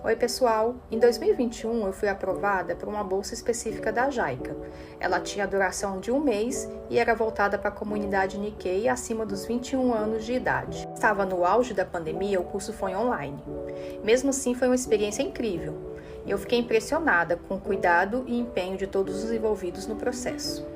Oi pessoal, em 2021 eu fui aprovada por uma bolsa específica da JICA. Ela tinha duração de 1 mês e era voltada para a comunidade Nikkei acima dos 21 anos de idade. Estava no auge da pandemia, o curso foi online. Mesmo assim foi uma experiência incrível e eu fiquei impressionada com o cuidado e empenho de todos os envolvidos no processo.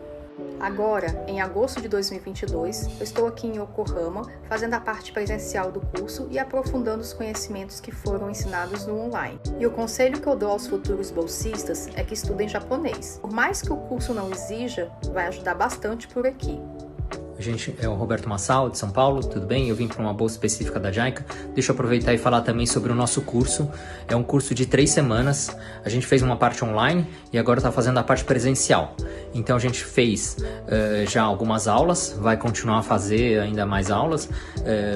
Agora, em agosto de 2022, eu estou aqui em Yokohama, fazendo a parte presencial do curso e aprofundando os conhecimentos que foram ensinados no online. E o conselho que eu dou aos futuros bolsistas é que estudem japonês. Por mais que o curso não exija, vai ajudar bastante por aqui. Gente, é o Roberto Massal, de São Paulo, tudo bem? Eu vim para uma bolsa específica da JICA. Deixa eu aproveitar e falar também sobre o nosso curso. É um curso de 3 semanas. A gente fez uma parte online e agora está fazendo a parte presencial. Então a gente fez já algumas aulas, vai continuar a fazer ainda mais aulas.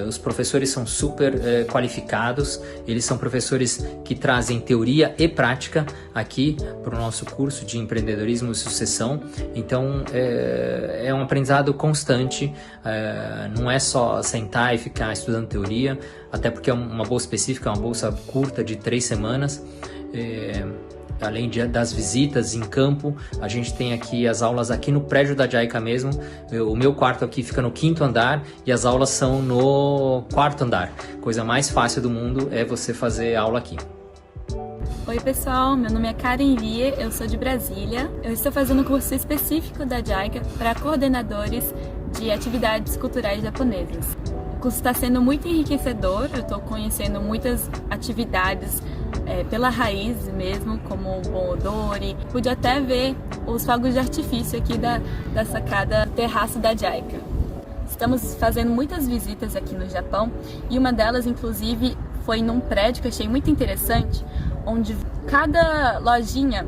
Os professores são super qualificados, eles são professores que trazem teoria e prática aqui para o nosso curso de empreendedorismo e sucessão. Então é um aprendizado constante. Não é só sentar e ficar estudando teoria, até porque é uma bolsa específica, é uma bolsa curta de 3 semanas. Além das visitas em campo, a gente tem aqui as aulas aqui no prédio da JICA mesmo. O meu quarto aqui fica no 5º andar e as aulas são no 4º andar. Coisa mais fácil do mundo é você fazer aula aqui. Oi pessoal, meu nome é Karen Lie, eu sou de Brasília. Eu estou fazendo um curso específico da JICA para coordenadores de atividades culturais japonesas. O curso está sendo muito enriquecedor, eu estou conhecendo muitas atividades pela raiz mesmo, como o Bon Odori. Pude até ver os fogos de artifício aqui da sacada terraço da JICA. Estamos fazendo muitas visitas aqui no Japão e uma delas, inclusive, foi num prédio que eu achei muito interessante, onde cada lojinha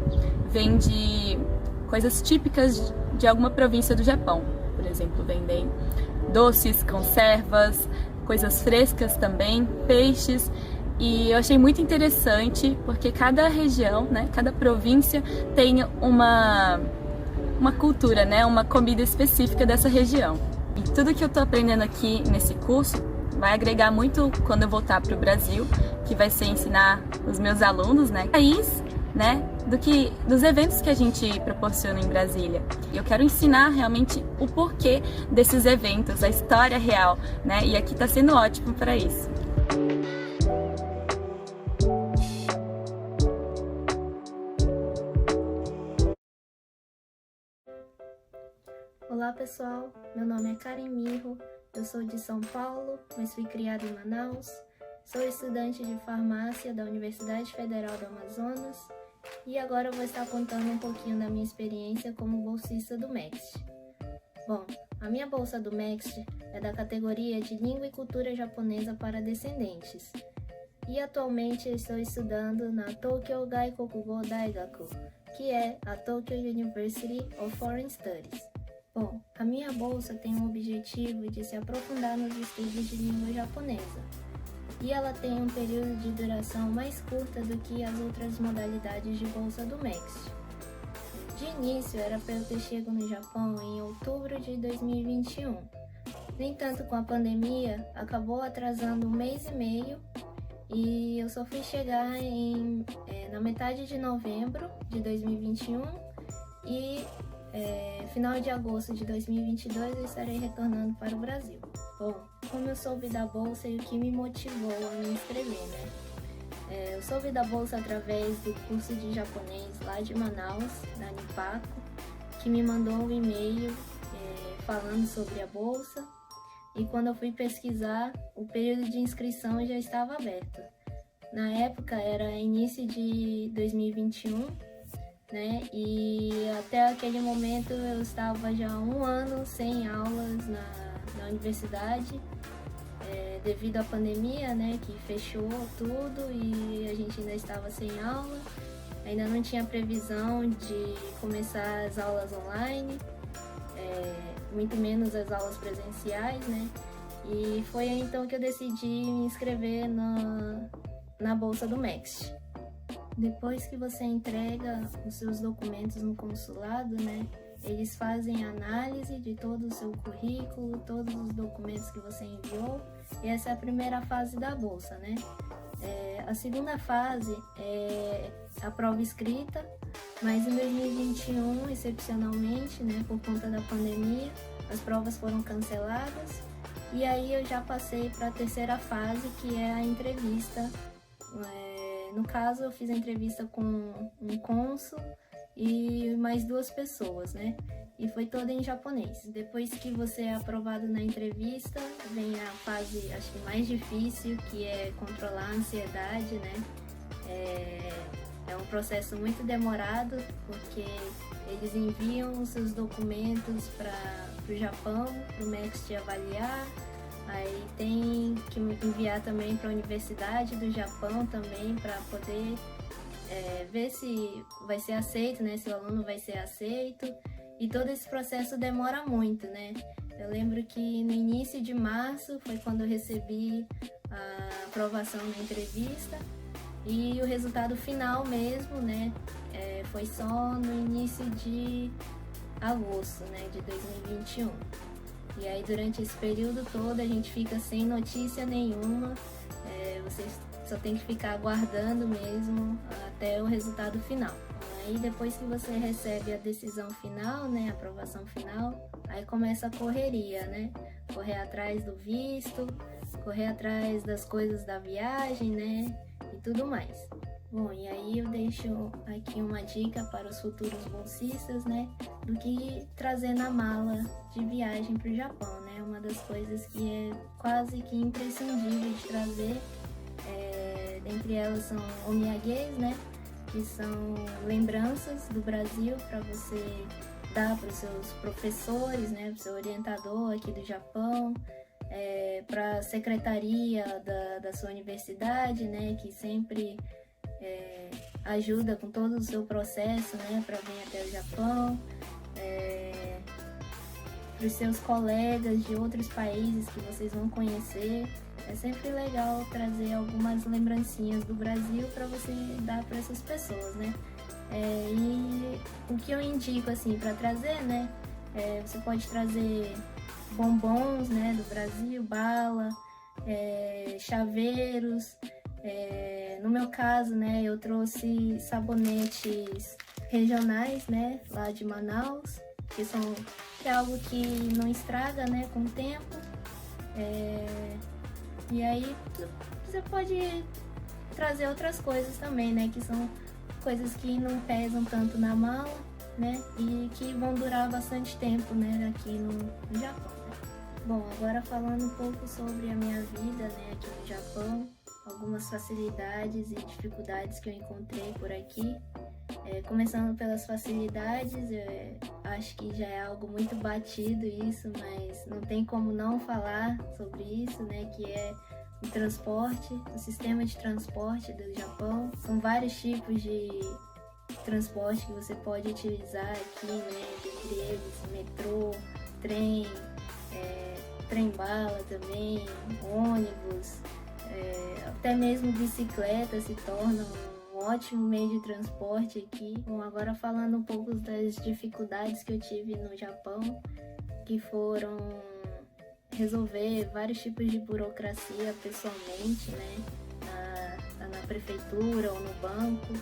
vende coisas típicas de alguma província do Japão. Por exemplo, vendem doces, conservas, coisas frescas também, peixes. E eu achei muito interessante porque cada região, né, cada província tem uma cultura, né, uma comida específica dessa região. E tudo que eu estou aprendendo aqui nesse curso vai agregar muito quando eu voltar para o Brasil, que vai ser ensinar os meus alunos, né, país, né, dos eventos que a gente proporciona em Brasília. Eu quero ensinar realmente o porquê desses eventos, a história real, né, e aqui está sendo ótimo para isso. Olá pessoal, meu nome é Karen Mirro, eu sou de São Paulo, mas fui criada em Manaus, sou estudante de farmácia da Universidade Federal do Amazonas e agora eu vou estar contando um pouquinho da minha experiência como bolsista do MEXT. Bom, a minha bolsa do MEXT é da categoria de Língua e Cultura Japonesa para Descendentes e atualmente eu estou estudando na Tokyo Gaikokugo Daigaku, que é a Tokyo University of Foreign Studies. Bom, a minha bolsa tem o objetivo de se aprofundar nos estudos de língua japonesa, e ela tem um período de duração mais curta do que as outras modalidades de bolsa do MEXT. De início, era para eu ter chegado no Japão em outubro de 2021. No entanto, com a pandemia, acabou atrasando 1 mês e meio, e eu só fui chegar na metade de novembro de 2021, e final de agosto de 2022 eu estarei retornando para o Brasil. Bom, como eu soube da bolsa e o que me motivou a me inscrever, né? Eu soube da bolsa através do curso de japonês lá de Manaus, da Nipaco, que me mandou um e-mail falando sobre a bolsa, e quando eu fui pesquisar, o período de inscrição já estava aberto. Na época era início de 2021, né? E até aquele momento eu estava já há 1 ano sem aulas na universidade, devido à pandemia, né, que fechou tudo e a gente ainda estava sem aula, ainda não tinha previsão de começar as aulas online, muito menos as aulas presenciais, né? E foi aí então que eu decidi me inscrever na bolsa do MEXT. Depois que você entrega os seus documentos no consulado, né, eles fazem análise de todo o seu currículo, todos os documentos que você enviou, e essa é a primeira fase da bolsa, né? A segunda fase é a prova escrita, mas em 2021, excepcionalmente, né, por conta da pandemia, as provas foram canceladas e aí eu já passei para a terceira fase, que é a entrevista. No caso, eu fiz a entrevista com um cônsul e mais 2 pessoas, né? E foi toda em japonês. Depois que você é aprovado na entrevista, vem a fase, acho que mais difícil, que é controlar a ansiedade, né? É um processo muito demorado, porque eles enviam os seus documentos para o Japão, para o MEC te avaliar. Aí tem que enviar também para a Universidade do Japão também, para poder ver se vai ser aceito, né? Se o aluno vai ser aceito. E todo esse processo demora muito, né? Eu lembro que no início de março foi quando eu recebi a aprovação na entrevista e o resultado final mesmo, né? Foi só no início de agosto, né? De 2021. E aí durante esse período todo a gente fica sem notícia nenhuma, você só tem que ficar aguardando mesmo até o resultado final. Aí depois que você recebe a decisão final, né, a aprovação final, aí começa a correria, né? Correr atrás do visto, correr atrás das coisas da viagem, né? E tudo mais. Bom, e aí eu deixo aqui uma dica para os futuros bolsistas, né? Do que trazer na mala de viagem para o Japão, né? Uma das coisas que é quase que imprescindível de trazer, dentre elas são omiyages, né? Que são lembranças do Brasil para você dar para os seus professores, né? Para o seu orientador aqui do Japão, para a secretaria da sua universidade, né? Que sempre ajuda com todo o seu processo, né, para vir até o Japão, para os seus colegas de outros países que vocês vão conhecer. É sempre legal trazer algumas lembrancinhas do Brasil para você dar para essas pessoas, né? E o que eu indico assim para trazer, né? Você pode trazer bombons, né, do Brasil, bala, chaveiros. No meu caso, né, eu trouxe sabonetes regionais, né, lá de Manaus, que é algo que não estraga, né, com o tempo. E aí você pode trazer outras coisas também, né, que são coisas que não pesam tanto na mala, né, e que vão durar bastante tempo, né, aqui no Japão. Bom, agora falando um pouco sobre a minha vida, né, aqui no Japão, algumas facilidades e dificuldades que eu encontrei por aqui. Começando pelas facilidades, acho que já é algo muito batido isso, mas não tem como não falar sobre isso, né, que é o transporte, o sistema de transporte do Japão. São vários tipos de transporte que você pode utilizar aqui, né, dentre eles metrô, trem, trem-bala também, ônibus, até mesmo bicicleta se torna um ótimo meio de transporte aqui. Bom, agora falando um pouco das dificuldades que eu tive no Japão, que foram resolver vários tipos de burocracia pessoalmente, né, na prefeitura ou no banco,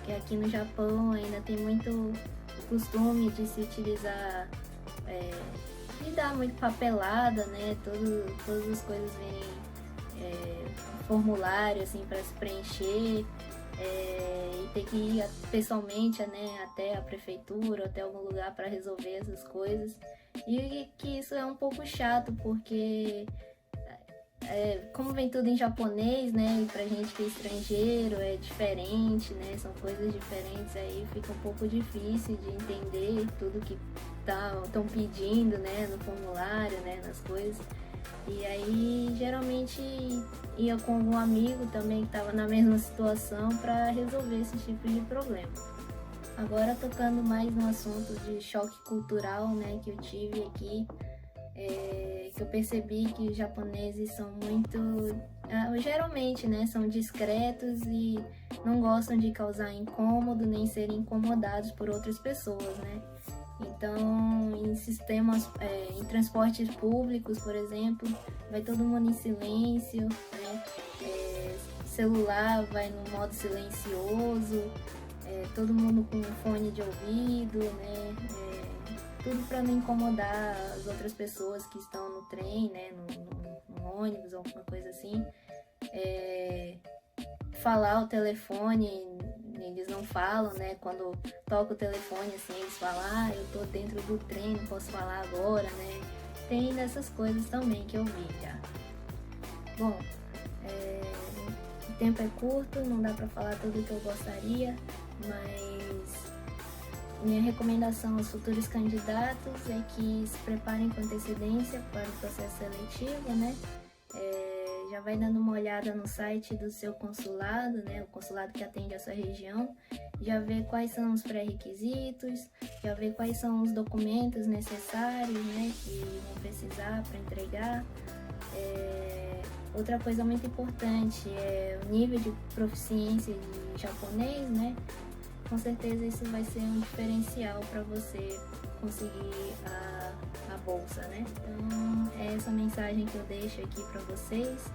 que aqui no Japão ainda tem muito costume de se utilizar, de dar muito papelada, né, todas as coisas vêm formulário assim para se preencher, e ter que ir pessoalmente, né, até a prefeitura, até algum lugar para resolver essas coisas, e que isso é um pouco chato porque como vem tudo em japonês, né, e pra gente que é estrangeiro é diferente, né, são coisas diferentes, aí fica um pouco difícil de entender tudo que estão pedindo, né, no formulário, né, nas coisas. E aí, geralmente, ia com algum amigo também que estava na mesma situação para resolver esse tipo de problema. Agora, tocando mais no assunto de choque cultural, né, que eu tive aqui, que eu percebi que os japoneses são muito, geralmente, né, são discretos e não gostam de causar incômodo nem serem incomodados por outras pessoas, né. Então, em sistemas, em transportes públicos, por exemplo, vai todo mundo em silêncio, né? celular vai no modo silencioso, todo mundo com fone de ouvido, né? Tudo para não incomodar as outras pessoas que estão no trem, né? No ônibus ou alguma coisa assim. Falar o telefone, eles não falam, né? Quando toca o telefone, assim, eles falam, eu tô dentro do trem, não posso falar agora, né? Tem dessas coisas também que eu vi já. Bom, o tempo é curto, não dá pra falar tudo o que eu gostaria, mas minha recomendação aos futuros candidatos é que se preparem com antecedência para o processo seletivo, né? Já vai dando uma olhada no site do seu consulado, né? O consulado que atende a sua região, já vê quais são os pré-requisitos, já vê quais são os documentos necessários, né? Que vão precisar para entregar. Outra coisa muito importante é o nível de proficiência de japonês, né? Com certeza isso vai ser um diferencial para você conseguir a bolsa, né? Então é essa mensagem que eu deixo aqui para vocês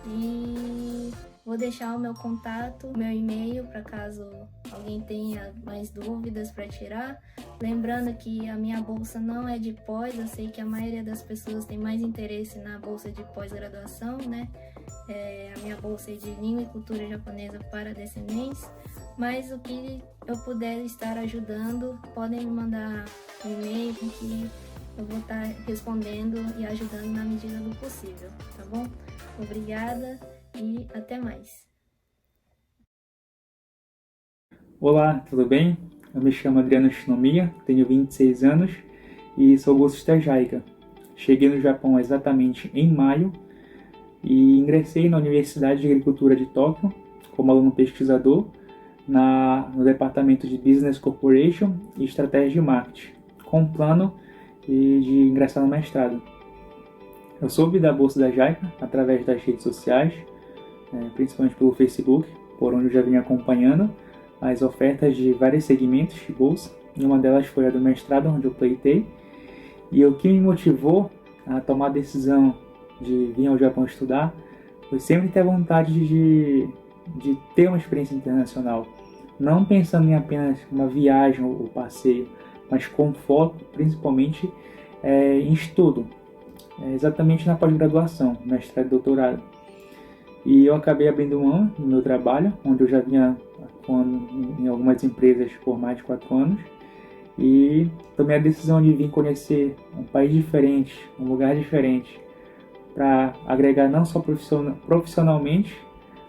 e vou deixar o meu contato, meu e-mail para caso alguém tenha mais dúvidas para tirar. Lembrando que a minha bolsa não é de pós, eu sei que a maioria das pessoas tem mais interesse na bolsa de pós-graduação, né? A minha bolsa é de língua e cultura japonesa para descendentes, mas o que eu puder estar ajudando, podem me mandar um e-mail que eu vou estar respondendo e ajudando na medida do possível, tá bom? Obrigada e até mais. Olá, tudo bem? Eu me chamo Adriano Shinomiya, tenho 26 anos e sou bolsista JICA. Cheguei no Japão exatamente em maio e ingressei na Universidade de Agricultura de Tóquio como aluno pesquisador no departamento de Business Corporation e Estratégia de Marketing, com plano de ingressar no mestrado. Eu soube da bolsa da JICA através das redes sociais, principalmente pelo Facebook, por onde eu já vinha acompanhando as ofertas de vários segmentos de bolsa, e uma delas foi a do mestrado, onde eu pleitei, e o que me motivou a tomar a decisão de vir ao Japão estudar foi sempre ter a vontade de ter uma experiência internacional, não pensando em apenas uma viagem ou passeio, mas com foco principalmente em estudo, exatamente na pós-graduação, mestrado e doutorado. E eu acabei abrindo mão no meu trabalho, onde eu já vinha atuando em algumas empresas por mais de 4 anos, e tomei a decisão de vir conhecer um país diferente, um lugar diferente, para agregar não só profissionalmente,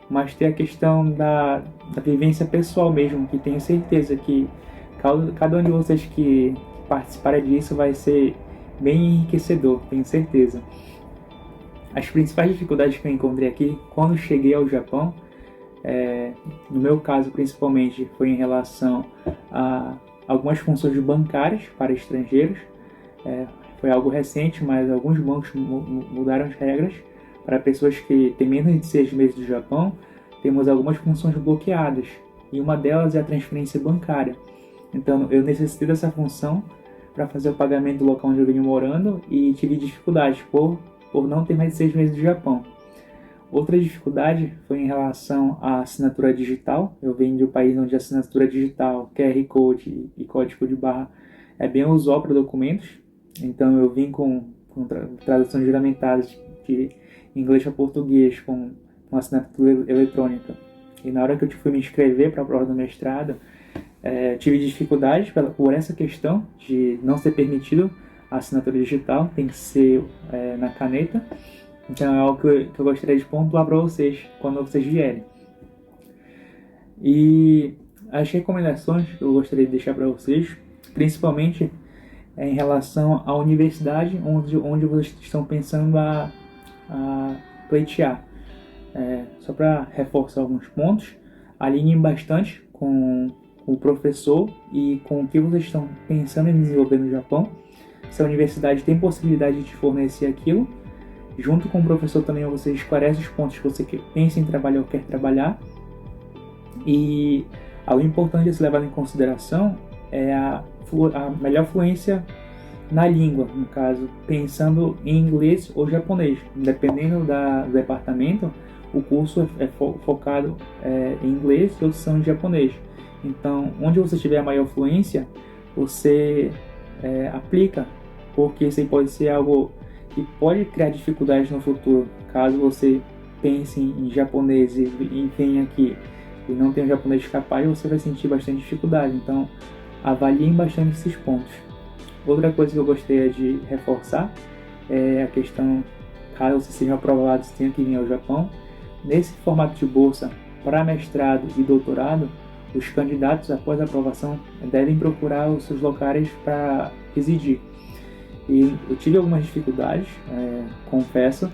mas ter a questão da vivência pessoal mesmo, que tenho certeza que cada um de vocês que participarem disso vai ser bem enriquecedor, tenho certeza. As principais dificuldades que eu encontrei aqui, quando cheguei ao Japão, no meu caso principalmente, foi em relação a algumas funções bancárias para estrangeiros. Foi algo recente, mas alguns bancos mudaram as regras. Para pessoas que têm menos de 6 meses do Japão, temos algumas funções bloqueadas, e uma delas é a transferência bancária. Então eu necessitei dessa função para fazer o pagamento do local onde eu venho morando e tive dificuldades por não ter mais de 6 meses do Japão. Outra dificuldade foi em relação à assinatura digital. Eu venho de um país onde a assinatura digital, QR Code e código de barra é bem usual para documentos. Então eu vim com tradução juramentada de inglês para português, com assinatura eletrônica. E na hora que eu fui me inscrever para a prova do mestrado, tive dificuldades por essa questão de não ser permitido a assinatura digital, tem que ser na caneta. Então é algo que eu gostaria de pontuar para vocês quando vocês vierem. E as recomendações que eu gostaria de deixar para vocês, principalmente em relação à universidade onde vocês estão pensando a pleitear. Só para reforçar alguns pontos, alinhem bastante com o professor e com o que vocês estão pensando em desenvolver no Japão. Se a universidade tem possibilidade de te fornecer aquilo, junto com o professor também você esclarece os pontos que você pensa em trabalhar ou quer trabalhar. E algo importante a se levar em consideração é a melhor fluência na língua, no caso, pensando em inglês ou japonês. Dependendo do departamento, o curso é focado em inglês e outros são em japonês. Então, onde você tiver a maior fluência, você aplica, porque isso aí pode ser algo que pode criar dificuldades no futuro, caso você pense em japonês e venha aqui e não tenha um japonês capaz, você vai sentir bastante dificuldade. Então, avaliem bastante esses pontos. Outra coisa que eu gostaria de reforçar é a questão, caso você seja aprovado, você tenha que vir ao Japão. Nesse formato de bolsa para mestrado e doutorado, os candidatos, após a aprovação, devem procurar os seus locais para residir. E eu tive algumas dificuldades, confesso.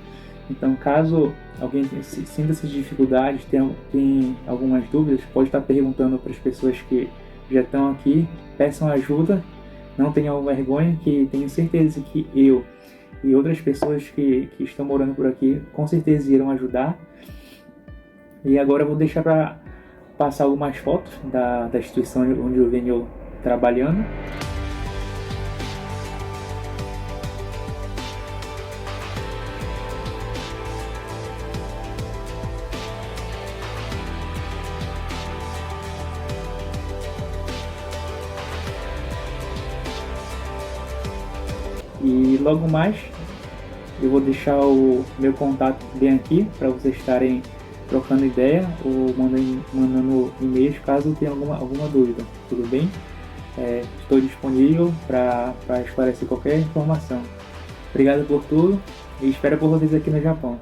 Então, caso alguém sinta essas dificuldades, tem algumas dúvidas, pode estar perguntando para as pessoas que já estão aqui, peçam ajuda, não tenham vergonha, que tenho certeza que eu e outras pessoas que estão morando por aqui com certeza irão ajudar. E agora eu vou deixar para passar algumas fotos da instituição onde eu venho trabalhando. E logo mais eu vou deixar o meu contato bem aqui para vocês estarem trocando ideia ou mandando e-mails caso tenha alguma dúvida, tudo bem? Estou disponível para esclarecer qualquer informação. Obrigado por tudo e espero por vocês aqui no Japão.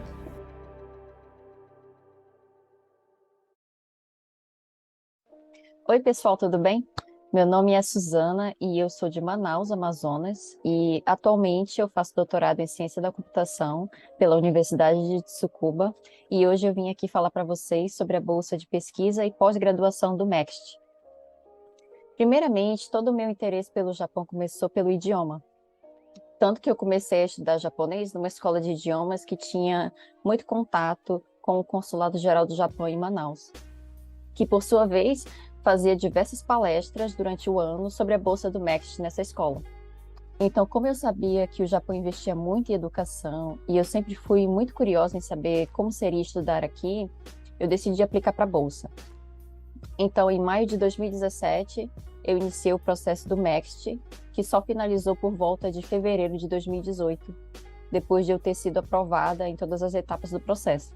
Oi pessoal, tudo bem? Meu nome é Suzana e eu sou de Manaus, Amazonas, e atualmente eu faço doutorado em Ciência da Computação pela Universidade de Tsukuba, e hoje eu vim aqui falar para vocês sobre a bolsa de pesquisa e pós-graduação do MEXT. Primeiramente, todo o meu interesse pelo Japão começou pelo idioma, tanto que eu comecei a estudar japonês numa escola de idiomas que tinha muito contato com o Consulado Geral do Japão em Manaus, que por sua vez fazia diversas palestras durante o ano sobre a bolsa do MEXT nessa escola. Então, como eu sabia que o Japão investia muito em educação e eu sempre fui muito curiosa em saber como seria estudar aqui, eu decidi aplicar para a bolsa. Então, em maio de 2017, eu iniciei o processo do MEXT, que só finalizou por volta de fevereiro de 2018, depois de eu ter sido aprovada em todas as etapas do processo.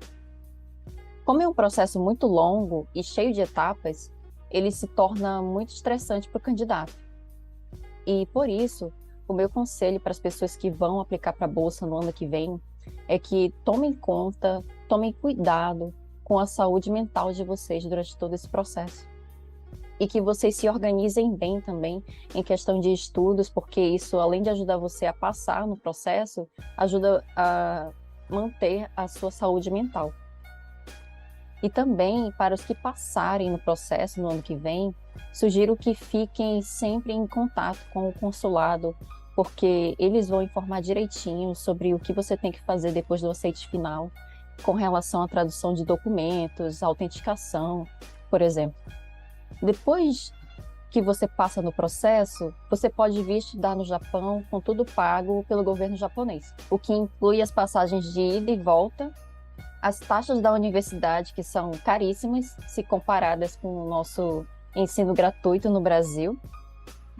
Como é um processo muito longo e cheio de etapas, ele se torna muito estressante para o candidato. E, por isso, o meu conselho para as pessoas que vão aplicar para a Bolsa no ano que vem é que tomem conta, tomem cuidado com a saúde mental de vocês durante todo esse processo. E que vocês se organizem bem também em questão de estudos, porque isso, além de ajudar você a passar no processo, ajuda a manter a sua saúde mental. E também, para os que passarem no processo no ano que vem, sugiro que fiquem sempre em contato com o consulado, porque eles vão informar direitinho sobre o que você tem que fazer depois do aceite final, com relação à tradução de documentos, autenticação, por exemplo. Depois que você passa no processo, você pode vir estudar no Japão com tudo pago pelo governo japonês, o que inclui as passagens de ida e volta, as taxas da universidade, que são caríssimas, se comparadas com o nosso ensino gratuito no Brasil,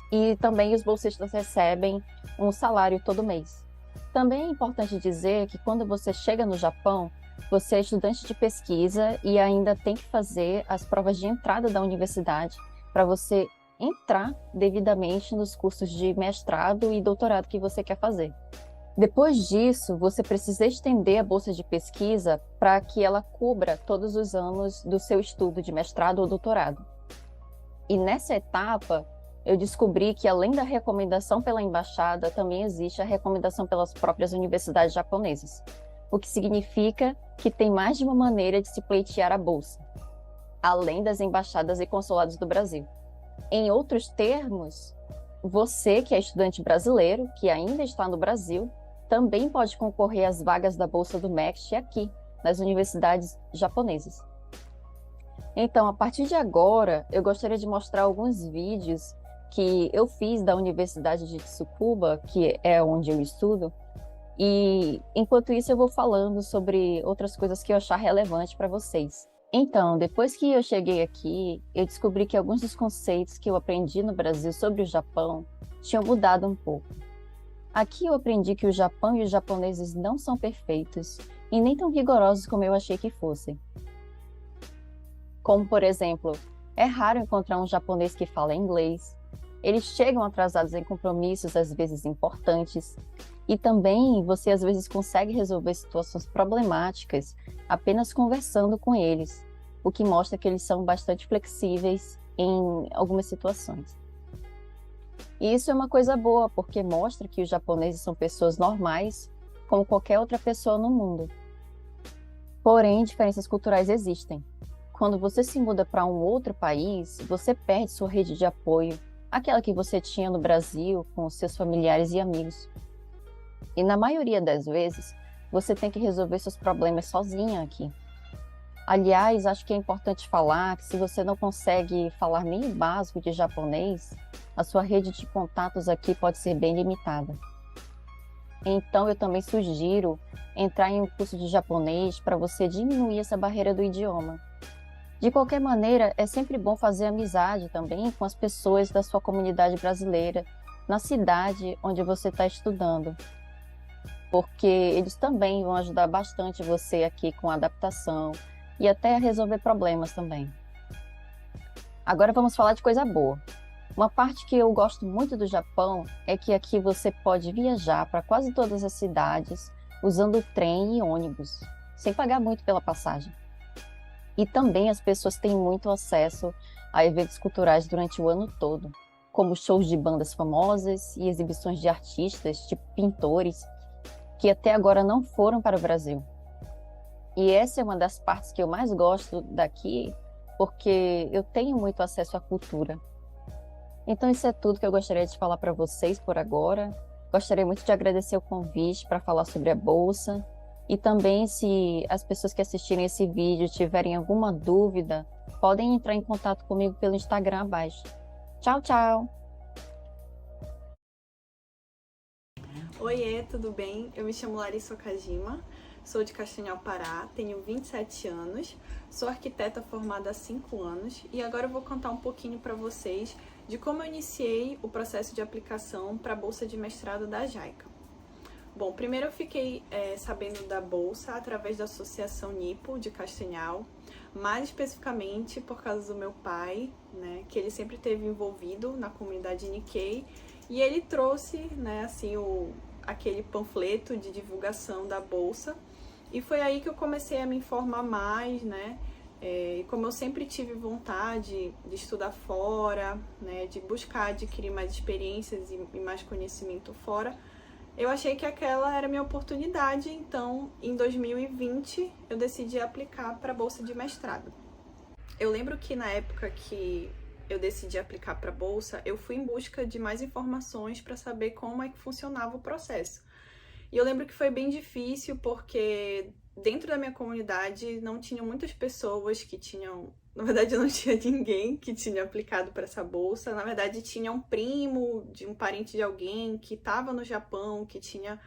e também os bolsistas recebem um salário todo mês. Também é importante dizer que quando você chega no Japão, você é estudante de pesquisa e ainda tem que fazer as provas de entrada da universidade para você entrar devidamente nos cursos de mestrado e doutorado que você quer fazer. Depois disso, você precisa estender a bolsa de pesquisa para que ela cubra todos os anos do seu estudo de mestrado ou doutorado. E nessa etapa, eu descobri que além da recomendação pela embaixada, também existe a recomendação pelas próprias universidades japonesas, o que significa que tem mais de uma maneira de se pleitear a bolsa, além das embaixadas e consulados do Brasil. Em outros termos, você que é estudante brasileiro, que ainda está no Brasil, também pode concorrer às vagas da Bolsa do MEXT aqui, nas universidades japonesas. Então, a partir de agora, eu gostaria de mostrar alguns vídeos que eu fiz da Universidade de Tsukuba, que é onde eu estudo, E enquanto isso eu vou falando sobre outras coisas que eu achar relevante para vocês. Então, depois que eu cheguei aqui, eu descobri que alguns dos conceitos que eu aprendi no Brasil sobre o Japão tinham mudado um pouco. Aqui eu aprendi que o Japão e os japoneses não são perfeitos e nem tão rigorosos como eu achei que fossem. Como, por exemplo, é raro encontrar um japonês que fala inglês, eles chegam atrasados em compromissos às vezes importantes, e também você às vezes consegue resolver situações problemáticas apenas conversando com eles, o que mostra que eles são bastante flexíveis em algumas situações. E isso é uma coisa boa, porque mostra que os japoneses são pessoas normais, como qualquer outra pessoa no mundo. Porém, diferenças culturais existem. Quando você se muda para um outro país, você perde sua rede de apoio, aquela que você tinha no Brasil com seus familiares e amigos. E na maioria das vezes, você tem que resolver seus problemas sozinha aqui. Aliás, acho que é importante falar que se você não consegue falar nem o básico de japonês, a sua rede de contatos aqui pode ser bem limitada. Então, eu também sugiro entrar em um curso de japonês para você diminuir essa barreira do idioma. De qualquer maneira, é sempre bom fazer amizade também com as pessoas da sua comunidade brasileira, na cidade onde você está estudando, porque eles também vão ajudar bastante você aqui com a adaptação e até a resolver problemas também. Agora vamos falar de coisa boa. Uma parte que eu gosto muito do Japão é que aqui você pode viajar para quase todas as cidades usando trem e ônibus, sem pagar muito pela passagem. E também as pessoas têm muito acesso a eventos culturais durante o ano todo, como shows de bandas famosas e exibições de artistas, tipo pintores, que até agora não foram para o Brasil. E essa é uma das partes que eu mais gosto daqui, porque eu tenho muito acesso à cultura. Então isso é tudo que eu gostaria de falar para vocês por agora. Gostaria muito de agradecer o convite para falar sobre a bolsa. E também, se as pessoas que assistirem esse vídeo tiverem alguma dúvida, podem entrar em contato comigo pelo Instagram abaixo. Tchau, tchau! Oiê, tudo bem? Eu me chamo Larissa Okajima, sou de Castanhal, Pará, tenho 27 anos, sou arquiteta formada há 5 anos e agora eu vou contar um pouquinho para vocês de como eu iniciei o processo de aplicação para a bolsa de mestrado da JICA. Bom, primeiro eu fiquei sabendo da bolsa através da Associação Nippo de Castanhal, mais especificamente por causa do meu pai, né, que ele sempre esteve envolvido na comunidade Nikkei, e ele trouxe, né, assim, aquele panfleto de divulgação da bolsa, e foi aí que eu comecei a me informar mais, né, e como eu sempre tive vontade de estudar fora, né, de buscar adquirir mais experiências e mais conhecimento fora, eu achei que aquela era a minha oportunidade, então em 2020 eu decidi aplicar para a bolsa de mestrado. Eu lembro que na época que eu decidi aplicar para a bolsa, eu fui em busca de mais informações para saber como é que funcionava o processo. E eu lembro que foi bem difícil porque dentro da minha comunidade não tinham muitas pessoas que tinham... Na verdade, não tinha ninguém que tinha aplicado para essa bolsa. Na verdade, tinha um primo de um parente de alguém que estava no Japão, que tinha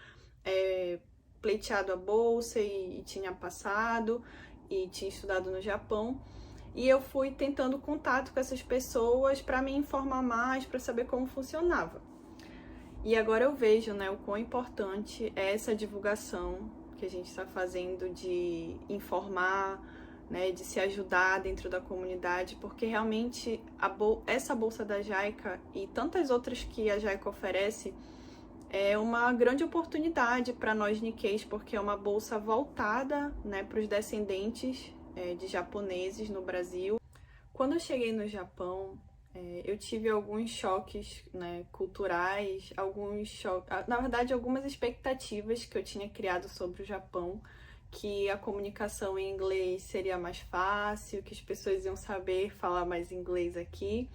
pleiteado a bolsa e tinha passado e tinha estudado no Japão. E eu fui tentando contato com essas pessoas para me informar mais, para saber como funcionava. E agora eu vejo, né, o quão importante é essa divulgação que a gente está fazendo de informar, né, de se ajudar dentro da comunidade, porque realmente essa bolsa da JICA e tantas outras que a JICA oferece é uma grande oportunidade para nós Nikkeis, porque é uma bolsa voltada, né, para os descendentes de japoneses no Brasil. Quando eu cheguei no Japão, eu tive alguns choques, né, culturais, na verdade algumas expectativas que eu tinha criado sobre o Japão, que a comunicação em inglês seria mais fácil, que as pessoas iam saber falar mais inglês aqui,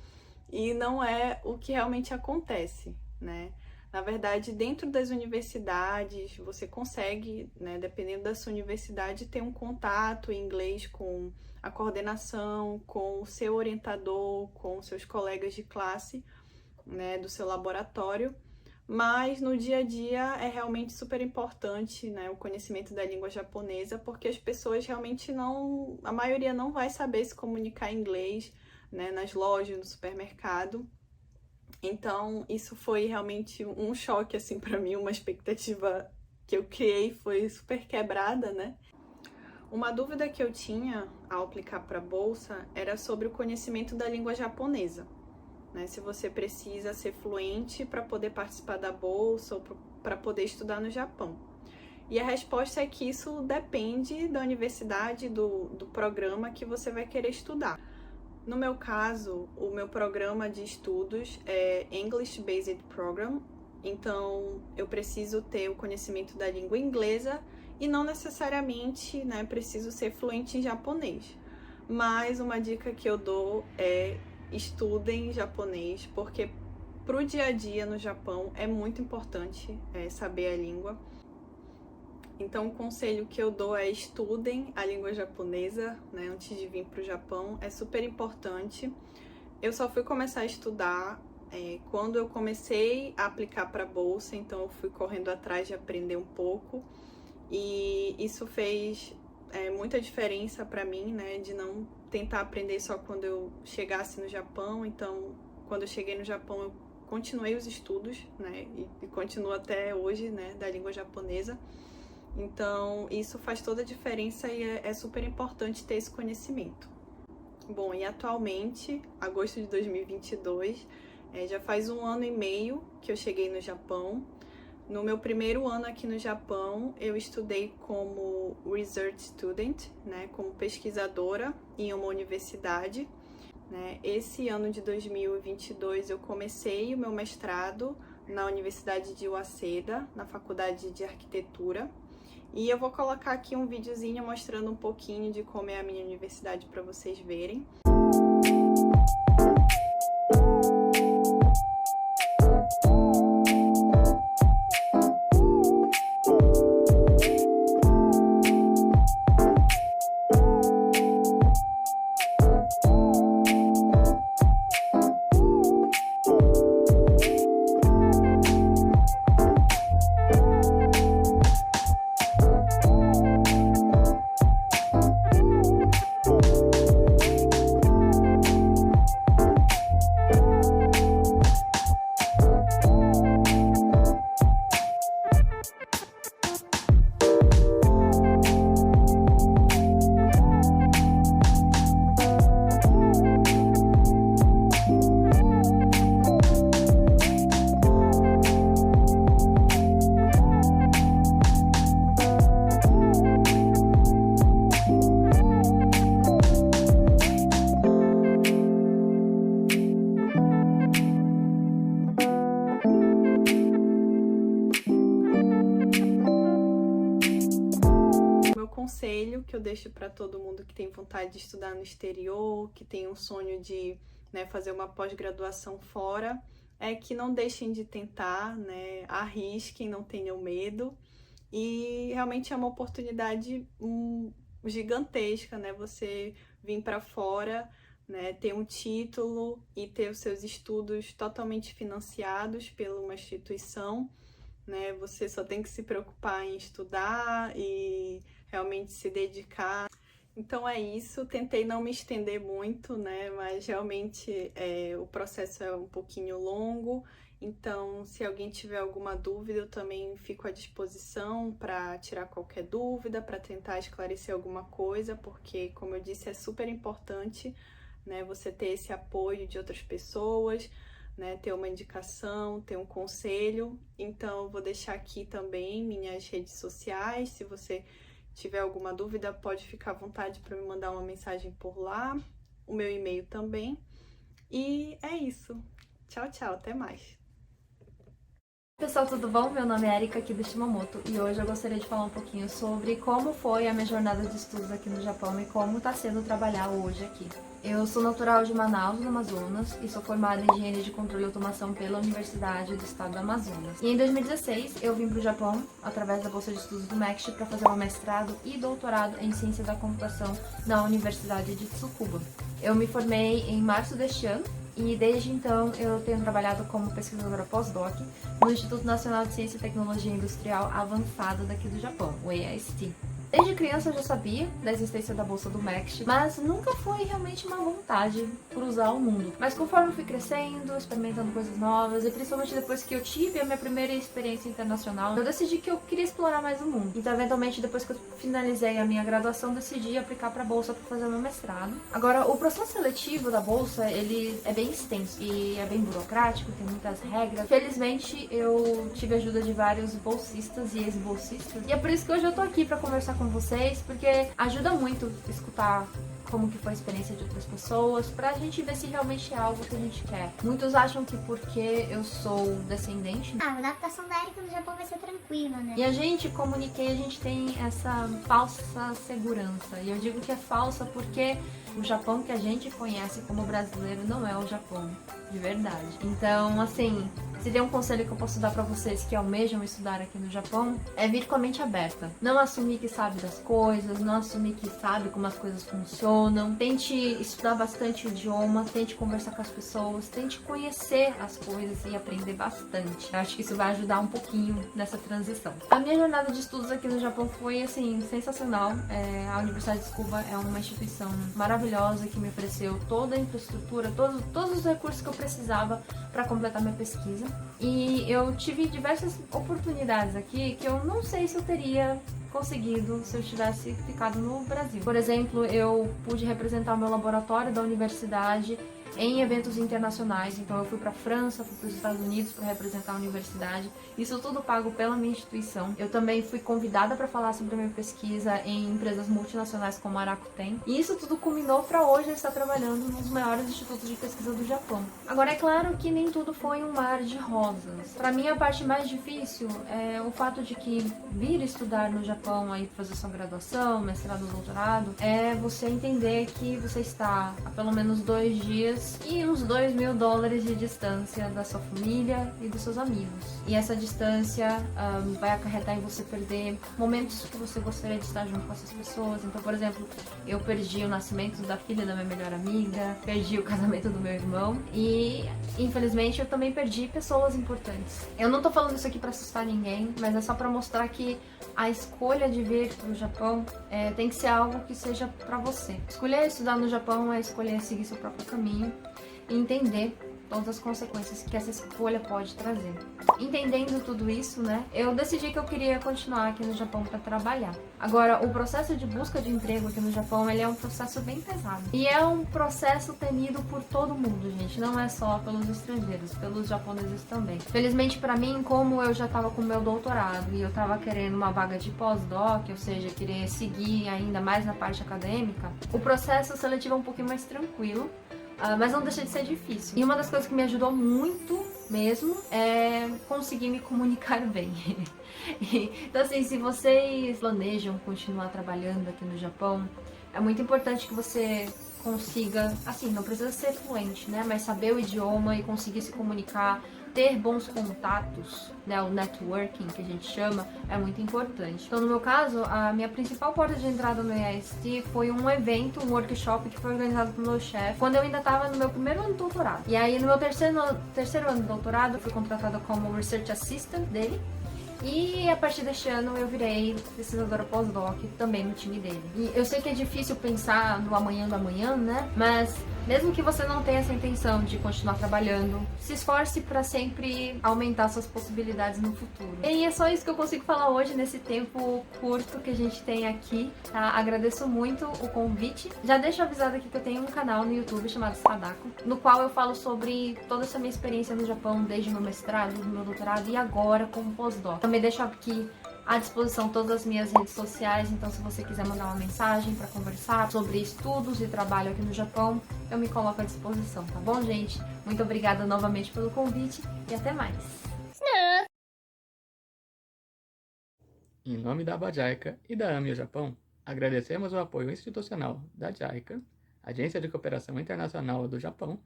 e não é o que realmente acontece, né? Na verdade, dentro das universidades, você consegue, né, dependendo da sua universidade, ter um contato em inglês com a coordenação, com o seu orientador, com os seus colegas de classe, né, do seu laboratório, mas no dia a dia é realmente super importante, né, o conhecimento da língua japonesa, porque as pessoas realmente a maioria não vai saber se comunicar em inglês, né, nas lojas, no supermercado. Então, isso foi realmente um choque, assim, para mim, uma expectativa que eu criei foi super quebrada, né? Uma dúvida que eu tinha ao aplicar para a bolsa era sobre o conhecimento da língua japonesa, né? Se você precisa ser fluente para poder participar da bolsa ou para poder estudar no Japão. E a resposta é que isso depende da universidade, do programa que você vai querer estudar. No meu caso, o meu programa de estudos é English Based Program, então eu preciso ter o conhecimento da língua inglesa e não necessariamente, né, preciso ser fluente em japonês. Mas uma dica que eu dou é estudem japonês, porque pro dia a dia no Japão é muito importante saber a língua. Então, o conselho que eu dou é estudem a língua japonesa, né, antes de vir para o Japão, é super importante. Eu só fui começar a estudar quando eu comecei a aplicar para a bolsa, então eu fui correndo atrás de aprender um pouco, e isso fez muita diferença para mim, né, de não tentar aprender só quando eu chegasse no Japão. Então, quando eu cheguei no Japão, eu continuei os estudos, né, e continuo até hoje, né, da língua japonesa. Então, isso faz toda a diferença e é super importante ter esse conhecimento. Bom, e atualmente, agosto de 2022, já faz 1 ano e meio que eu cheguei no Japão. No meu primeiro ano aqui no Japão, eu estudei como Research Student, né, como pesquisadora em uma universidade, né. Esse ano de 2022 eu comecei o meu mestrado na Universidade de Waseda, na Faculdade de Arquitetura. E eu vou colocar aqui um videozinho mostrando um pouquinho de como é a minha universidade para vocês verem. Conselho que eu deixo para todo mundo que tem vontade de estudar no exterior, que tem um sonho de, né, fazer uma pós-graduação fora, é que não deixem de tentar, né, arrisquem, não tenham medo, e realmente é uma oportunidade gigantesca, né, você vir para fora, né, ter um título e ter os seus estudos totalmente financiados por uma instituição, né, você só tem que se preocupar em estudar e realmente se dedicar. Então é isso, tentei não me estender muito, né, mas realmente o processo é um pouquinho longo, então se alguém tiver alguma dúvida, eu também fico à disposição para tirar qualquer dúvida, para tentar esclarecer alguma coisa, porque, como eu disse, é super importante, né, você ter esse apoio de outras pessoas, né, ter uma indicação, ter um conselho. Então eu vou deixar aqui também minhas redes sociais, se você tiver alguma dúvida, pode ficar à vontade para me mandar uma mensagem por lá, o meu e-mail também. E é isso. Tchau, tchau, até mais. Pessoal, tudo bom? Meu nome é Erika aqui do Shimamoto e hoje eu gostaria de falar um pouquinho sobre como foi a minha jornada de estudos aqui no Japão e como está sendo trabalhar hoje aqui. Eu sou natural de Manaus, no Amazonas, e sou formada em Engenharia de Controle e Automação pela Universidade do Estado do Amazonas. E em 2016 eu vim para o Japão através da Bolsa de Estudos do MEXT para fazer um mestrado e doutorado em Ciência da Computação na Universidade de Tsukuba. Eu me formei em março deste ano e desde então eu tenho trabalhado como pesquisadora pós-doc no Instituto Nacional de Ciência e Tecnologia Industrial Avançada daqui do Japão, o EIST. Desde criança eu já sabia da existência da bolsa do MEXT, mas nunca foi realmente uma vontade cruzar o mundo. Mas conforme eu fui crescendo, experimentando coisas novas, e principalmente depois que eu tive a minha primeira experiência internacional, eu decidi que eu queria explorar mais o mundo. Então, eventualmente, depois que eu finalizei a minha graduação, decidi aplicar para a bolsa para fazer o meu mestrado. Agora, o processo seletivo da bolsa, ele é bem extenso e é bem burocrático, tem muitas regras. Felizmente, eu tive a ajuda de vários bolsistas e ex-bolsistas, e é por isso que hoje eu tô aqui para conversar com vocês, porque ajuda muito escutar como que foi a experiência de outras pessoas, pra gente ver se realmente é algo que a gente quer. Muitos acham que porque eu sou descendente... a adaptação da Erika no Japão vai ser tranquila, né? E a gente, como Nikkei, a gente tem essa falsa segurança. E eu digo que é falsa porque o Japão que a gente conhece como brasileiro não é o Japão de verdade. Então, assim, se tem um conselho que eu posso dar pra vocês que almejam estudar aqui no Japão, é vir com a mente aberta. Não assumir que sabe das coisas, não assumir que sabe como as coisas funcionam. Tente estudar bastante o idioma, tente conversar com as pessoas, tente conhecer as coisas e aprender bastante. Eu acho que isso vai ajudar um pouquinho nessa transição. A minha jornada de estudos aqui no Japão foi, assim, sensacional. A Universidade de Tsukuba é uma instituição maravilhosa que me ofereceu toda a infraestrutura, todos os recursos que eu precisava para completar minha pesquisa. E eu tive diversas oportunidades aqui que eu não sei se eu teria conseguido se eu tivesse ficado no Brasil. Por exemplo, eu pude representar o meu laboratório da universidade em eventos internacionais, então eu fui para a França, fui para os Estados Unidos para representar a universidade, isso tudo pago pela minha instituição. Eu também fui convidada para falar sobre a minha pesquisa em empresas multinacionais como a Rakuten, e isso tudo culminou para hoje eu estar trabalhando nos maiores institutos de pesquisa do Japão. Agora, é claro que nem tudo foi um mar de rosas. Para mim, a parte mais difícil é o fato de que vir estudar no Japão, aí fazer sua graduação, mestrado, doutorado, é você entender que você está há pelo menos 2 dias e uns $2.000 de distância da sua família e dos seus amigos. E essa distância vai acarretar em você perder momentos que você gostaria de estar junto com essas pessoas. Então, por exemplo, eu perdi o nascimento da filha da minha melhor amiga, perdi o casamento do meu irmão e, infelizmente, eu também perdi pessoas importantes. Eu não tô falando isso aqui pra assustar ninguém, mas é só pra mostrar que a escolha de vir pro Japão tem que ser algo que seja pra você. Escolher estudar no Japão é escolher seguir seu próprio caminho e entender todas as consequências que essa escolha pode trazer. Entendendo tudo isso, né, eu decidi que eu queria continuar aqui no Japão para trabalhar. Agora, o processo de busca de emprego aqui no Japão, ele é um processo bem pesado. E é um processo temido por todo mundo, gente. Não é só pelos estrangeiros, pelos japoneses também. Felizmente para mim, como eu já estava com o meu doutorado e eu estava querendo uma vaga de pós-doc, ou seja, querer seguir ainda mais na parte acadêmica, o processo seletivo é um pouquinho mais tranquilo. Mas não deixa de ser difícil. E uma das coisas que me ajudou muito mesmo é conseguir me comunicar bem. Então, assim, se vocês planejam continuar trabalhando aqui no Japão, é muito importante que você consiga, assim, não precisa ser fluente, né? Mas saber o idioma e conseguir se comunicar, ter bons contatos, né, o networking que a gente chama, é muito importante. Então, no meu caso, a minha principal porta de entrada no EIST foi um evento, um workshop que foi organizado pelo meu chefe quando eu ainda estava no meu primeiro ano de doutorado. E aí, no meu terceiro ano de doutorado, eu fui contratada como Research Assistant dele. E a partir deste ano eu virei pesquisadora pós-doc também no time dele. E eu sei que é difícil pensar no amanhã do amanhã, né? Mas mesmo que você não tenha essa intenção de continuar trabalhando, se esforce para sempre aumentar suas possibilidades no futuro. E é só isso que eu consigo falar hoje nesse tempo curto que a gente tem aqui, tá? Agradeço muito o convite. Já deixo avisado aqui que eu tenho um canal no YouTube chamado Sadako, no qual eu falo sobre toda essa minha experiência no Japão, desde meu mestrado, meu doutorado e agora como pós-doc. Também deixo aqui à disposição todas as minhas redes sociais, então se você quiser mandar uma mensagem para conversar sobre estudos e trabalho aqui no Japão, eu me coloco à disposição, tá bom, gente? Muito obrigada novamente pelo convite e até mais! Em nome da JICA e da AMI Japão, agradecemos o apoio institucional da JICA, Agência de Cooperação Internacional do Japão,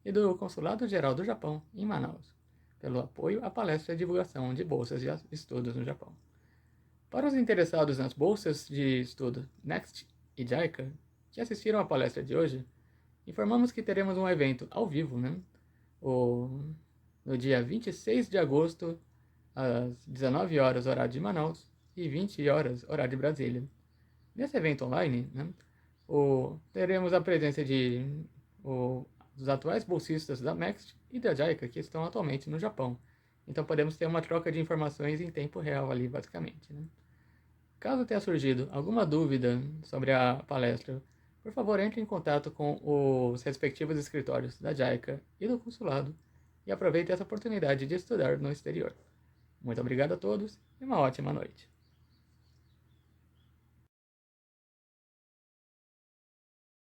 e do Consulado Geral do Japão em Manaus, pelo apoio à palestra e divulgação de bolsas de estudos no Japão. Para os interessados nas bolsas de estudo NEXT e JICA, que assistiram à palestra de hoje, informamos que teremos um evento ao vivo, no dia 26 de agosto, às 19 horas, horário de Manaus, e 20 horas, horário de Brasília. Nesse evento online, né, teremos a presença dos atuais bolsistas da MEXT e da JICA que estão atualmente no Japão. Então podemos ter uma troca de informações em tempo real ali, basicamente. Né? Caso tenha surgido alguma dúvida sobre a palestra, por favor, entre em contato com os respectivos escritórios da JICA e do consulado e aproveite essa oportunidade de estudar no exterior. Muito obrigado a todos e uma ótima noite.